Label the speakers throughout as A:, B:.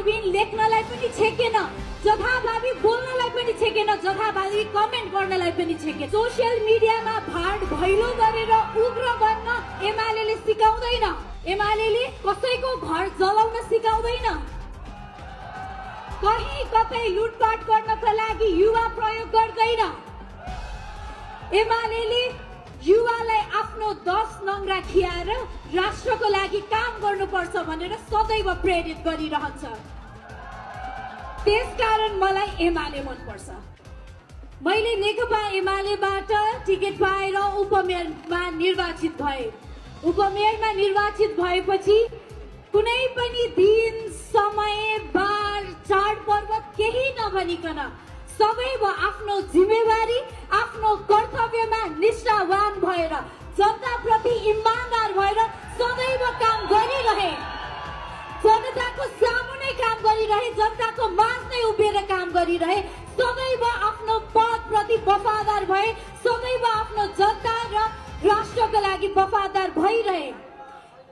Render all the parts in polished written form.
A: Dustbin लेख्नलाई पनि छेकेन, जथाभावी बोल्नलाई पनि छेकेन, जथाभावी कमेन्ट गर्नलाई पनि छेकेन। सोसियल मिडियामा भाड भैलो गरेर उग्र बन्न एमाले सिकाउँदैन, एमाले कसैको घर जलाउन सिकाउँदैन, कहीँ कतै लुटपाट गर्नका लागि युवा प्रयोग गर्दैन। एमाले युवालाई आफ्नो 10 नङ्ग्रा खियाएर राष्ट्रको लागि काम गर्नुपर्छ भनेर सदैव प्रेरित गरिरहन्छ। त्यसकारण मलाई एमाले मनपर्छ। मैले नेकपा एमालेबाट टिकट पाएर उपमेयरमा निर्वाचित भए। उपमेयरमा निर्वाचित भएपछि कुनै पनि दिन, समय, बार, चाडपर्व केही नभनिकन सदैव आफ्नो जिम्मेवारी, आफ्नो कर्तव्यमा निष्ठावान भएर जनताप्रति इमानदार भएर सदैव काम गरिरहे। जनताको सामुन्ने काम गरिरहे, जनताको माझ नै उभिएर काम गरिरहे, सदैव आफ्नो पदप्रति वफादार भए, सदैव आफ्नो जनता र राष्ट्रको लागि वफादार भइरहे।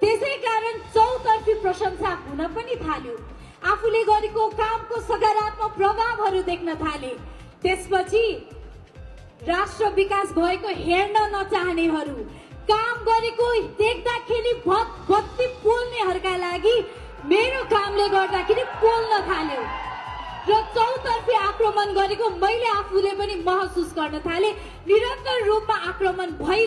A: त्यसै कारण चौतर्फी प्रशंसा हुन पनि थाल्यो। आफूले गरेको कामको सकारात्मक प्रभावहरू देख्न थाले। त्यसपछि राष्ट्र विकास भएको हेर्न नचाहनेहरू, काम गरेको देख्दाखेरि बत्ती पोल्नेहरूका लागि मेरो कामले गर्दाखेरि पोल्न थाल्यो र चौतर्फी आक्रमण गरेको मैले आफूले पनि महसुस गर्न थाले। निरन्तर रूपमा आक्रमण भइ